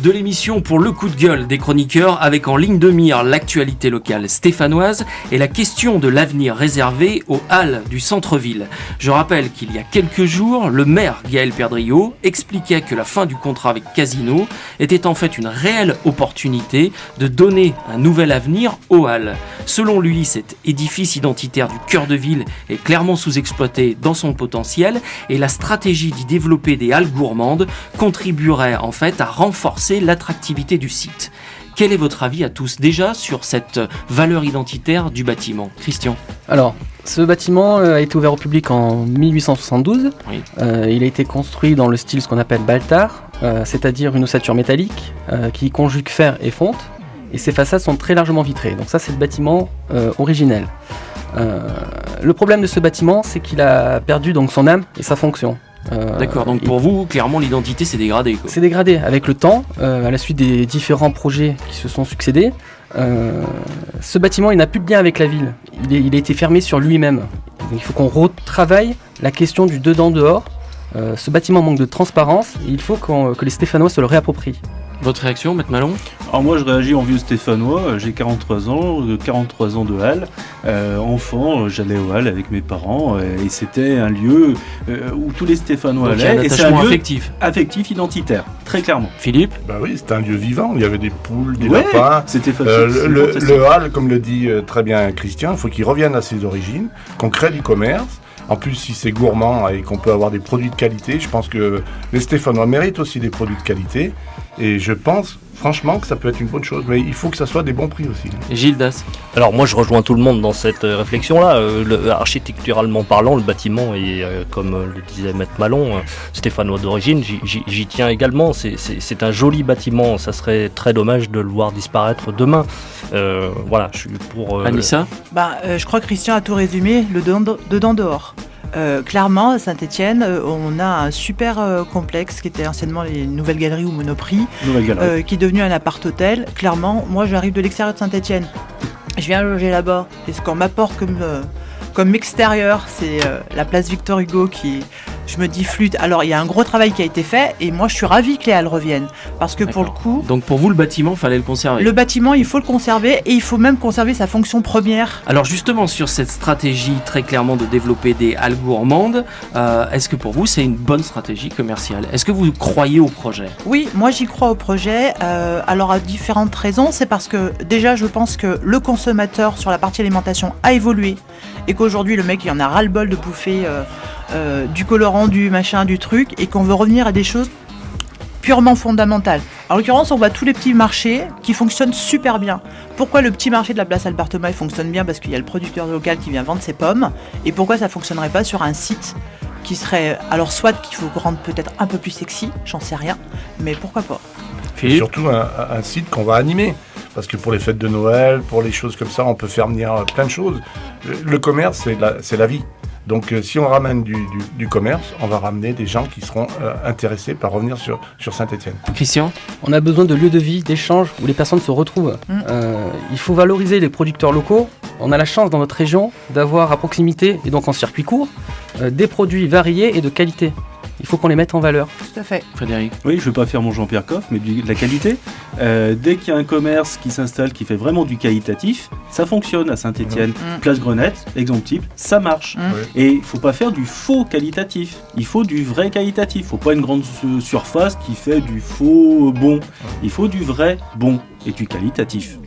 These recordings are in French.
de l'émission pour le coup de gueule des chroniqueurs avec en ligne de mire l'actualité locale stéphanoise et la question de l'avenir réservé aux halles du centre-ville. Je rappelle qu'il y a quelques jours, le maire Gaël Perdriau expliquait que la fin du contrat avec Casino était en fait une réelle opportunité de donner un nouvel avenir aux halles. Selon lui, cet édifice identitaire du cœur de ville est clairement sous-exploité dans son potentiel et la stratégie d'y développer des halles gourmandes contribuerait en fait à renforcer l'attractivité du site. Quel est votre avis à tous déjà sur cette valeur identitaire du bâtiment ? Christian ? Alors, ce bâtiment a été ouvert au public en 1872. Oui. Il a été construit dans le style ce qu'on appelle Baltard, c'est-à-dire une ossature métallique qui conjugue fer et fonte. Et ses façades sont très largement vitrées. Donc ça, c'est le bâtiment originel. Le problème de ce bâtiment, c'est qu'il a perdu donc son âme et sa fonction. D'accord, donc pour vous, clairement, l'identité s'est dégradée, quoi. C'est dégradé avec le temps, à la suite des différents projets qui se sont succédés. Ce bâtiment, il n'a plus de lien avec la ville. Il a été fermé sur lui-même. Donc, il faut qu'on retravaille la question du dedans-dehors. Ce bâtiment manque de transparence et il faut que les Stéphanois se le réapproprient. Votre réaction, Maître Malon ? Alors moi je réagis en vieux stéphanois, j'ai 43 ans de Halles. Enfant, j'allais aux Halles avec mes parents et c'était un lieu où tous les Stéphanois donc, allaient. un Et c'est un lieu affectif, identitaire, très clairement. Philippe ? Bah oui, c'était un lieu vivant, il y avait des poules, des Ouais, lapins. c'était facile. Le Hall, comme le dit très bien Christian, il faut qu'il revienne à ses origines, qu'on crée du commerce. En plus, si c'est gourmand et qu'on peut avoir des produits de qualité, je pense que les Stéphanois méritent aussi des produits de qualité. Et je pense franchement que ça peut être une bonne chose, mais il faut que ça soit des bons prix aussi. Gilles Das ? Alors moi je rejoins tout le monde dans cette réflexion-là. Architecturalement parlant, le bâtiment est, comme le disait Maître Malon, stéphanois d'origine, j'y tiens également. C'est un joli bâtiment, ça serait très dommage de le voir disparaître demain. Voilà, je suis pour... Anissa ? Je crois que Christian a tout résumé, le dedans-dehors. Clairement, à Saint-Étienne, on a un super complexe qui était anciennement les Nouvelles Galeries ou Monoprix, qui est devenu un appart-hôtel. Clairement, moi j'arrive de l'extérieur de Saint-Étienne, je viens loger là-bas, et ce qu'on m'apporte comme extérieur, c'est la place Victor Hugo qui, je me dis, flûte. Alors il y a un gros travail qui a été fait, et moi je suis ravie que les halles reviennent, parce que pour le coup... Donc pour vous, le bâtiment, fallait le conserver ? Le bâtiment, il faut le conserver, et il faut même conserver sa fonction première. Alors justement, sur cette stratégie très clairement de développer des halles gourmandes, est-ce que pour vous, c'est une bonne stratégie commerciale ? Est-ce que vous croyez au projet ? Oui, moi j'y crois au projet. Alors à différentes raisons, c'est parce que déjà je pense que le consommateur sur la partie alimentation a évolué, et qu'aujourd'hui le mec il en a ras-le-bol de bouffer du colorant, du machin, du truc, et qu'on veut revenir à des choses purement fondamentales. En l'occurrence, on voit tous les petits marchés qui fonctionnent super bien. Pourquoi le petit marché de la place Albert Thomas fonctionne bien ? Parce qu'il y a le producteur local qui vient vendre ses pommes. Et pourquoi ça ne fonctionnerait pas sur un site qui serait... Alors soit qu'il faut rendre peut-être un peu plus sexy, j'en sais rien, mais pourquoi pas ? Et surtout un site qu'on va animer. Parce que pour les fêtes de Noël, pour les choses comme ça, on peut faire venir plein de choses. Le commerce, c'est la vie. Donc si on ramène du commerce, on va ramener des gens qui seront intéressés par revenir sur Saint-Étienne. Christian ? On a besoin de lieux de vie, d'échanges où les personnes se retrouvent. Il faut valoriser les producteurs locaux. On a la chance dans notre région d'avoir à proximité, et donc en circuit court, des produits variés et de qualité. Il faut qu'on les mette en valeur. Tout à fait. Frédéric ? Oui, je ne veux pas faire mon Jean-Pierre Coff, mais de la qualité. Dès qu'il y a un commerce qui s'installe, qui fait vraiment du qualitatif, ça fonctionne à Saint-Étienne. Place Grenette, exemple type, ça marche. Et il ne faut pas faire du faux qualitatif. Il faut du vrai qualitatif. Il ne faut pas une grande surface qui fait du faux bon. Il faut du vrai bon et du qualitatif.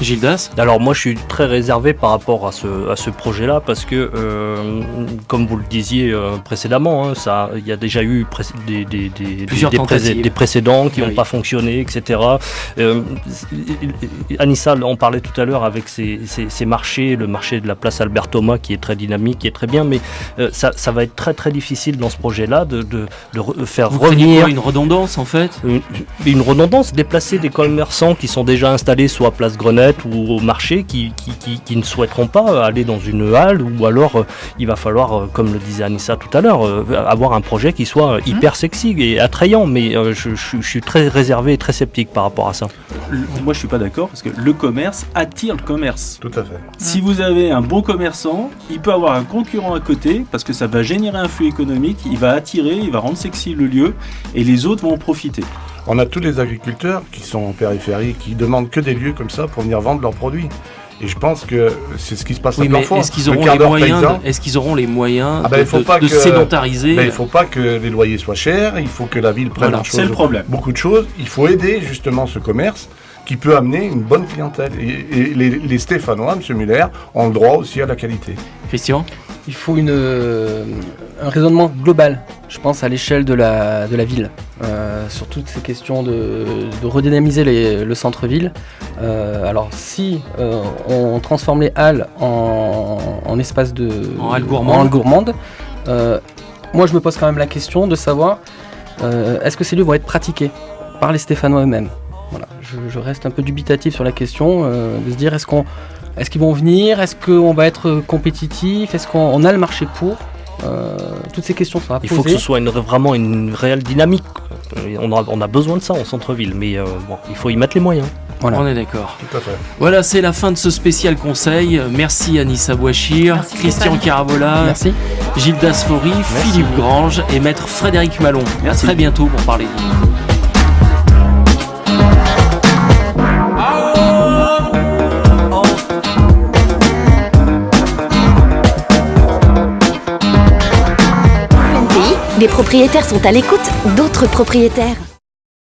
Gilles Das ? Alors moi je suis très réservé par rapport à ce projet-là parce que comme vous le disiez précédemment, il y a déjà eu des précédents qui n'ont pas fonctionné, etc. Anissa en parlait tout à l'heure avec ces marchés, le marché de la place Albert Thomas qui est très dynamique, qui est très bien, mais ça va être très très difficile dans ce projet-là de faire revenir une redondance en fait. Une redondance, déplacer des commerçants qui sont déjà installés soit à Place Grenette ou au marché qui ne souhaiteront pas aller dans une halle, ou alors il va falloir, comme le disait Anissa tout à l'heure, avoir un projet qui soit hyper sexy et attrayant, mais je suis très réservé et très sceptique par rapport à ça. Moi je suis pas d'accord parce que le commerce attire le commerce. Tout à fait. Si vous avez un bon commerçant, il peut avoir un concurrent à côté parce que ça va générer un flux économique, il va attirer, il va rendre sexy le lieu et les autres vont en profiter. on a tous les agriculteurs qui sont en périphérie, qui demandent que des lieux comme ça pour venir vendre leurs produits. Et je pense que c'est ce qui se passe Oui, à mais Carrefour. est-ce qu'ils auront les moyens de sédentariser il ne faut pas que les loyers soient chers, il faut que la ville prenne c'est le problème. Beaucoup de choses. Il faut aider justement ce commerce qui peut amener une bonne clientèle. Et les Stéphanois, M. Muller, ont le droit aussi à la qualité. Christian ? Il faut un raisonnement global, je pense, à l'échelle de la ville, sur toutes ces questions de redynamiser le centre-ville. Alors si on transforme les halles en espace en halles gourmandes, moi je me pose quand même la question de savoir est-ce que ces lieux vont être pratiqués par les Stéphanois eux-mêmes. Voilà, je reste un peu dubitatif sur la question, de se dire est-ce qu'ils vont venir, est-ce qu'on va être compétitif, est-ce qu'on a le marché pour toutes ces questions sont à poser. Il faut que ce soit vraiment une réelle dynamique. On a besoin de ça en centre-ville, mais il faut y mettre les moyens. Voilà. On est d'accord. Tout à fait. Voilà, c'est la fin de ce spécial conseil. Merci Anissa Bouachir, Christian Carabola, merci. Gilles Dasfori, Philippe Grange et maître Frédéric Malon. Merci. À très bientôt pour parler d'île. Les propriétaires sont à l'écoute d'autres propriétaires.